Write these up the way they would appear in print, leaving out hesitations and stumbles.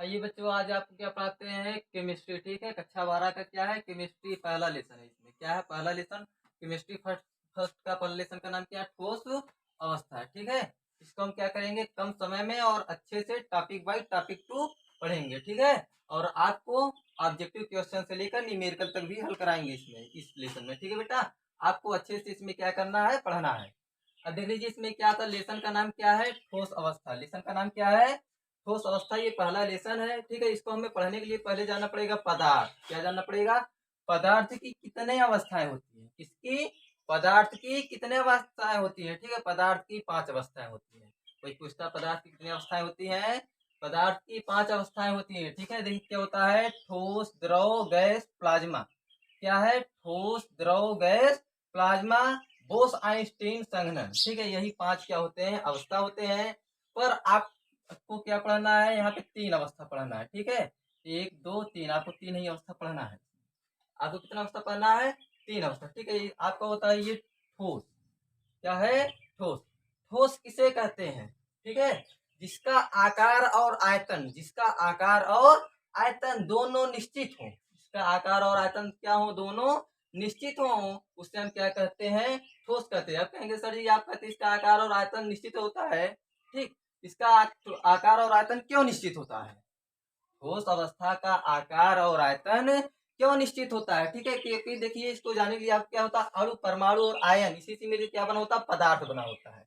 आइए बच्चों, आज आपको क्या पढ़ाते हैं? केमिस्ट्री। ठीक है, कक्षा 12 का क्या है? केमिस्ट्री पहला लेसन है। इसमें क्या है? पहला लेसन केमिस्ट्री। फर्स्ट फर्स्ट का पहला लेसन का नाम क्या है? ठोस अवस्था। ठीक है, इसको हम क्या करेंगे? कम समय में और अच्छे से टॉपिक वाइज टॉपिक टू पढ़ेंगे। ठीक है, और आपको ऑब्जेक्टिव क्वेश्चन से लेकर न्यूमेरिकल तक भी हल कराएंगे इसमें, इस लेसन में। ठीक है बेटा, आपको अच्छे से इसमें क्या करना है? पढ़ना है। अब देख लीजिए, इसमें क्या था? लेसन का नाम क्या है? ठोस अवस्था। लेसन का नाम क्या है? ठोस अवस्था। ये पहला लेसन है। ठीक है, इसको हमें पढ़ने के लिए पहले जानना पड़ेगा पदार्थ। क्या जानना पड़ेगा? पदार्थ की कितने अवस्थाएं होती है? किसकी? पदार्थ की कितने अवस्थाएं होती है? ठीक है, पदार्थ की 5 अवस्थाएं होती है। कोई पूछता पदार्थ की कितनी अवस्थाएं होती हैं? पदार्थ की 5 अवस्थाएं होती है। ठीक है, देखिए क्या होता है? ठोस, द्रव, गैस, प्लाज्मा। क्या है? ठोस, द्रव, गैस, प्लाज्मा, बोस आइंस्टीन संघनन। ठीक है, यही 5 क्या होते हैं? अवस्था होते हैं। पर आपको क्या पढ़ना है? यहाँ पे 3 अवस्था पढ़ना है। ठीक है, 1 2 3, आपको 3 ही अवस्था पढ़ना है। आपको कितना अवस्था पढ़ना है? 3 अवस्था। ठीक है, आपका होता है ये ठोस। क्या है? ठोस। ठोस किसे कहते हैं? ठीक है, जिसका आकार और आयतन, जिसका आकार और आयतन दोनों निश्चित हो। जिसका आकार और आयतन क्या हो? दोनों निश्चित हो, उससे हम क्या कहते हैं? ठोस कहते हैं। अब कहेंगे सर जी, आप कहते हैं इसका आकार और आयतन निश्चित होता है। ठीक, इसका आकार और आयतन क्यों निश्चित होता है? ठोस अवस्था का आकार और आयतन क्यों निश्चित होता है? ठीक है, क्योंकि देखिए, इसको जानने के लिए आप क्या होता है? अणु, परमाणु और आयन, इसी से मिलकर क्या बना होता है? पदार्थ बना होता है।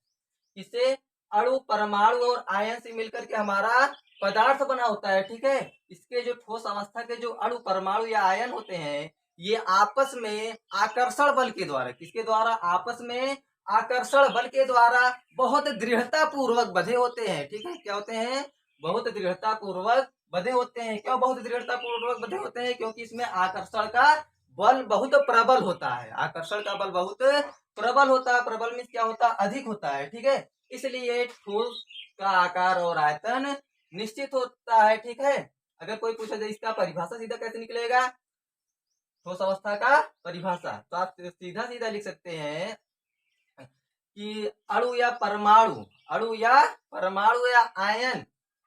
इससे अणु, परमाणु और आयन से मिलकर के हमारा पदार्थ बना होता है। ठीक है, इसके जो ठोस अवस्था के जो अणु, परमाणु या आयन होते हैं, ये आपस में आकर्षण बल के द्वारा, किसके द्वारा? आपस में आकर्षण बल के द्वारा बहुत दृढ़ता पूर्वक बंधे होते हैं। ठीक है, क्या होते हैं? बहुत दृढ़ता पूर्वक बंधे होते हैं। क्यों बहुत दृढ़ता पूर्वक बंधे होते हैं? क्योंकि इसमें आकर्षण का बल बहुत प्रबल होता है। आकर्षण का बल बहुत प्रबल होता है। प्रबल में क्या होता है? अधिक होता है। ठीक है, इसलिए ठोस का आकार और आयतन निश्चित होता है। ठीक है, अगर कोई पूछे तो इसका परिभाषा सीधा कैसे निकलेगा? ठोस अवस्था का परिभाषा तो आप सीधा सीधा लिख सकते हैं कि अणु या परमाणु, अणु या परमाणु या आयन,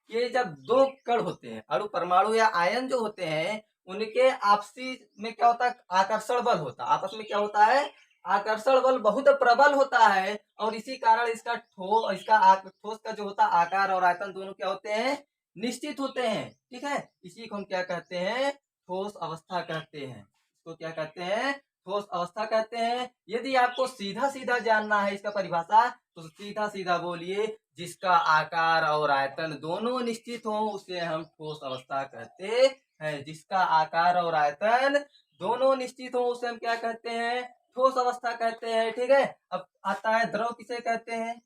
ये जब दो कण होते हैं, अणु, परमाणु या आयन जो होते हैं, उनके आपसी में क्या होता है? आकर्षण बल होता है। आपस में क्या होता है? आकर्षण बल बहुत प्रबल होता है, और इसी कारण इसका ठोस का जो होता है आकार और आयतन दोनों क्या होते हैं? निश्चित होते हैं। ठीक है, इसी को हम क्या कहते हैं? ठोस अवस्था कहते हैं। इसको क्या कहते हैं? ठोस अवस्था कहते हैं। यदि आपको सीधा सीधा जानना है इसका परिभाषा, तो सीधा सीधा बोलिए, जिसका आकार और आयतन दोनों निश्चित हो, उसे हम ठोस अवस्था कहते हैं। जिसका आकार और आयतन दोनों निश्चित हो, उसे हम क्या कहते हैं? ठोस अवस्था कहते हैं। ठीक है, अब आता है द्रव किसे कहते हैं?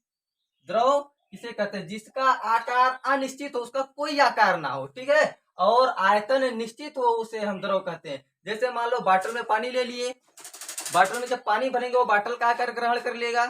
द्रव किसे कहते हैं? जिसका आकार अनिश्चित हो, उसका कोई आकार ना हो। ठीक है, और आयतन निश्चित हो, उसे हम द्रव कहते हैं। जैसे मान लो बॉटल में पानी ले लिए, बॉटल में जब पानी भरेंगे वो बॉटल का आकार ग्रहण कर लेगा।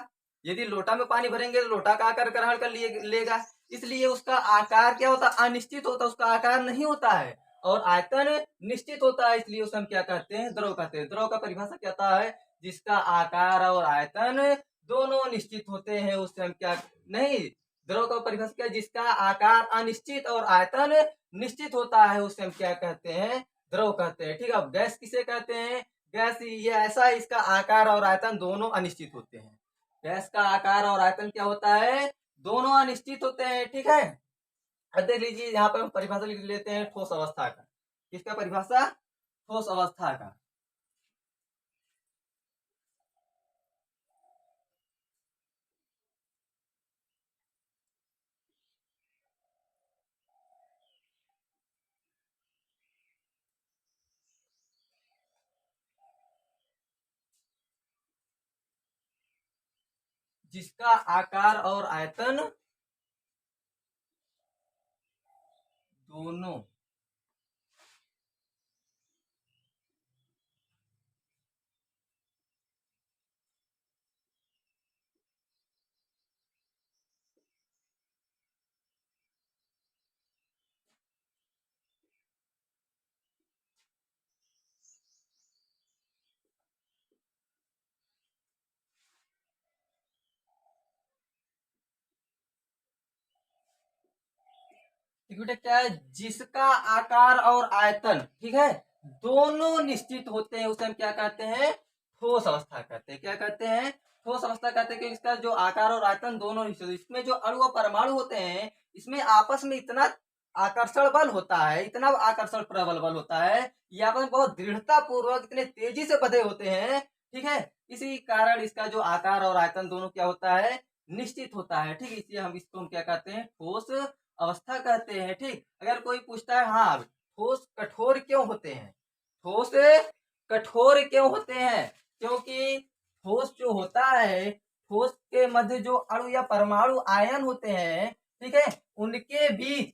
यदि लोटा में पानी भरेंगे तो लोटा का आकार ग्रहण कर लेगा। इसलिए उसका आकार क्या होता है? अनिश्चित होता है, उसका आकार नहीं होता है। और आयतन निश्चित होता है, इसलिए उसे हम क्या कहते हैं? द्रव कहते हैं। द्रव का परिभाषा क्या होता है? जिसका आकार और आयतन दोनों निश्चित होते हैं, उससे हम क्या नहीं, द्रव का परिभाषा क्या है? जिसका आकार अनिश्चित और आयतन निश्चित होता है, उससे हम क्या कहते हैं? द्रव कहते हैं। ठीक है, अब गैस किसे कहते हैं? गैस ये ऐसा है, इसका आकार और आयतन दोनों अनिश्चित होते हैं। गैस का आकार और आयतन क्या होता है? दोनों अनिश्चित होते हैं। ठीक है, अब देख लीजिए, यहाँ पर हम परिभाषा लिख लेते हैं ठोस अवस्था का। किसका परिभाषा? ठोस अवस्था का। जिसका आकार और आयतन दोनों लिक्विड क्या है, जिसका आकार और आयतन, ठीक है, दोनों निश्चित होते हैं, उसे हम क्या कहते हैं, ठोस अवस्था कहते हैं। क्या कहते हैं, ठोस अवस्था कहते हैं, क्योंकि इसका जो आकार और आयतन दोनों निश्चित, इसमें जो अणु और परमाणु होते हैं, इसमें आपस में इतना आकर्षण बल होता है, इतना आकर्षण प्रबल बल होता है, ये आपस में बहुत दृढ़ता पूर्वक इतने तेजी से बंधे होते हैं, ठीक है, इसी कारण इसका जो आकार और आयतन दोनों क्या होता है, निश्चित होता है, ठीक, इसलिए हम इसको हम क्या कहते हैं, ठोस अवस्था कहते हैं। ठीक, अगर कोई पूछता है हाँ ठोस कठोर क्यों होते हैं, ठोस कठोर क्यों होते हैं, क्योंकि ठोस जो होता है, ठोस के मध्य जो अणु या परमाणु आयन होते हैं, ठीक है, उनके बीच,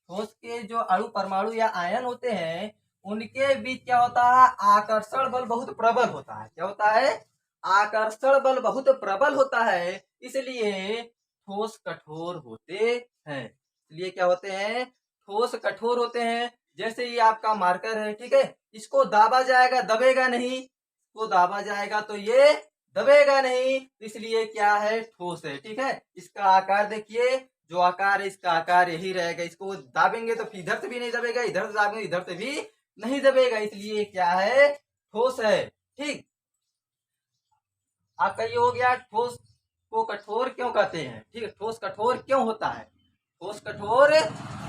ठोस के जो अणु परमाणु या आयन होते हैं, उनके बीच क्या होता है, आकर्षण बल बहुत प्रबल होता है। क्या होता है, आकर्षण बल बहुत प्रबल होता है, इसलिए ठोस कठोर होते हैं। इसलिए क्या होते हैं, ठोस कठोर होते हैं। जैसे ये आपका मार्कर है, ठीक है, इसको दाबा जाएगा, दबेगा नहीं, इसको दाबा जाएगा तो ये दबेगा नहीं, इसलिए क्या है, ठोस है। ठीक है, इसका आकार देखिए, जो आकार है इसका आकार यही रहेगा, इसको दाबेंगे तो फिर इधर से भी नहीं दबेगा, इधर से दाबेंगे इधर से भी नहीं दबेगा, इसलिए क्या है, ठोस है। ठीक, आपका ये हो गया, ठोस को कठोर क्यों कहते हैं। ठीक है, ठोस कठोर क्यों होता है, ठोस कठोर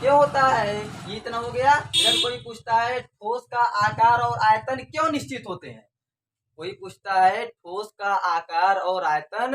क्यों होता है, ये इतना हो गया। अगर कोई पूछता है ठोस का आकार और आयतन क्यों निश्चित होते हैं, कोई पूछता है ठोस का आकार और आयतन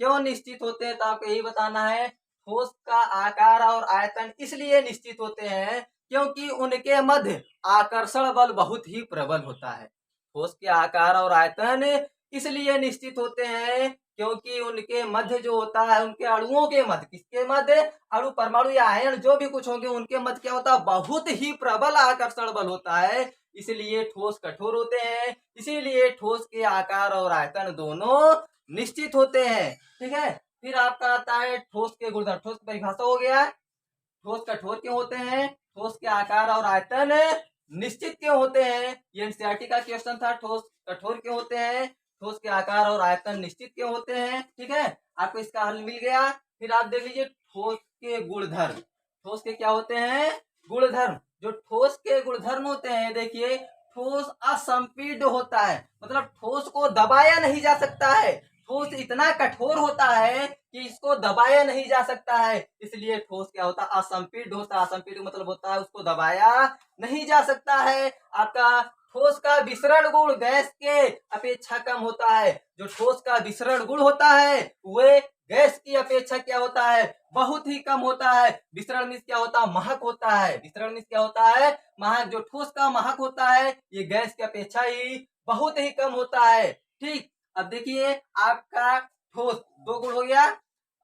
क्यों निश्चित होते हैं, तो आपको यही बताना है, ठोस का आकार और आयतन इसलिए निश्चित होते हैं क्योंकि उनके मध्य आकर्षण बल बहुत ही प्रबल होता है। ठोस के आकार और आयतन इसलिए निश्चित होते हैं क्योंकि उनके मध्य जो होता है, उनके अणुओं के मध्य, किसके मध्य, अणु परमाणु या आयन जो भी कुछ होंगे उनके मध्य क्या होता है, बहुत ही प्रबल आकर्षण बल होता है, इसलिए ठोस कठोर होते हैं, इसीलिए ठोस के आकार और आयतन दोनों निश्चित होते हैं। ठीक है, फिर आपका आता है ठोस के गुणधर्म, ठोस की परिभाषा हो गया, ठोस कठोर क्यों होते हैं, ठोस के आकार और आयतन निश्चित क्यों होते हैं, ये एनसीईआरटी का क्वेश्चन था, ठोस कठोर क्यों होते हैं, ठोस के आकार और आयतन निश्चित क्यों होते हैं। ठीक है, आपको इसका हल मिल गया। फिर आप देख लीजिए ठोस के गुणधर्म, ठोस के क्या होते हैं, गुणधर्म, जो ठोस के गुणधर्म होते हैं, देखिए ठोस असंपीड्य होता है, मतलब ठोस को दबाया नहीं जा सकता है, ठोस इतना कठोर होता है कि इसको दबाया नहीं जा सकता है, इसलिए ठोस क्या होता है, असंपीड्य होता है। असंपीड्य मतलब होता है उसको दबाया नहीं जा सकता है। आपका ठोस का विसरण गुण गैस के अपेक्षा कम होता है, जो ठोस का विसरण गुण होता है वह गैस की अपेक्षा क्या होता है, बहुत ही कम होता है। विसरण मीन्स क्या होता है, महक होता है, विसरण मीन्स क्या होता है, महक, जो ठोस का महक होता है ये गैस की अपेक्षा ही बहुत ही कम होता है। ठीक, अब देखिए आपका ठोस दो गुण हो गया।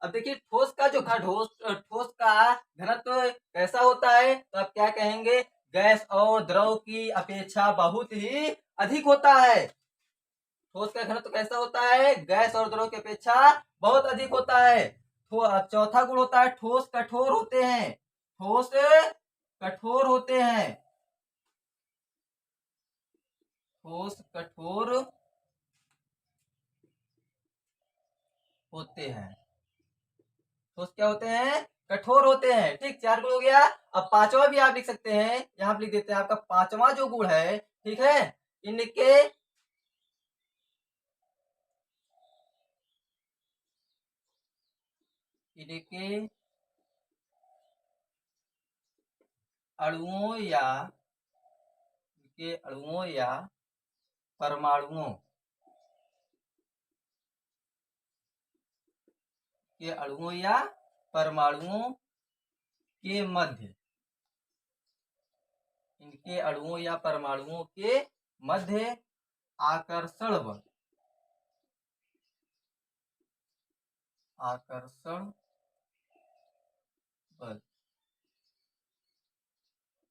अब देखिए ठोस का जो ठोस का घनत्व कैसा होता है, तो आप क्या कहेंगे, गैस और द्रव की अपेक्षा बहुत ही अधिक होता है। ठोस का घनत्व कैसा होता है, गैस और द्रव की अपेक्षा बहुत अधिक होता है। चौथा गुण होता है ठोस कठोर होते हैं, ठोस कठोर होते हैं, ठोस कठोर होते हैं, ठोस क्या होते हैं, कठोर होते हैं। ठीक, चार गुण हो गया। अब पांचवा भी आप लिख सकते हैं, यहाँ पे लिख देते हैं, आपका पांचवा जो गुण है, ठीक है, इनके इनके अणुओं या परमाणुओं के अणुओं या परमाणुओं के मध्य, इनके अणुओं या परमाणुओं के मध्य आकर्षण बल, आकर्षण बल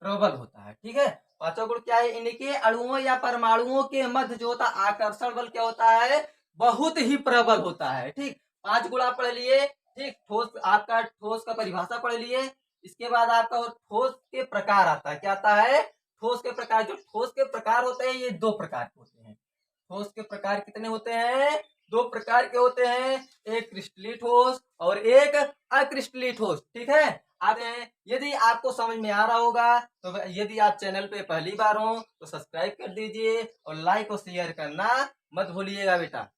प्रबल होता है। ठीक है, पांचवा गुण क्या है, इनके अणुओं या परमाणुओं के मध्य जो होता है आकर्षण बल क्या होता है, बहुत ही प्रबल होता है। ठीक, पांच गुण आप पढ़ लिए। ठीक, ठोस, आपका ठोस का परिभाषा पढ़ लिए। इसके बाद आपका ठोस के प्रकार आता है, क्या आता है, ठोस के प्रकार। जो ठोस के प्रकार होते हैं ये दो प्रकार के होते हैं। ठोस के प्रकार कितने होते हैं, दो प्रकार के होते हैं, एक क्रिस्टलीय ठोस और एक अक्रिस्टलीय ठोस। ठीक है, आते हैं। यदि आपको समझ में आ रहा होगा तो यदि आप चैनल पे पहली बार हो तो सब्सक्राइब कर दीजिए और लाइक और शेयर करना मत भूलिएगा बेटा।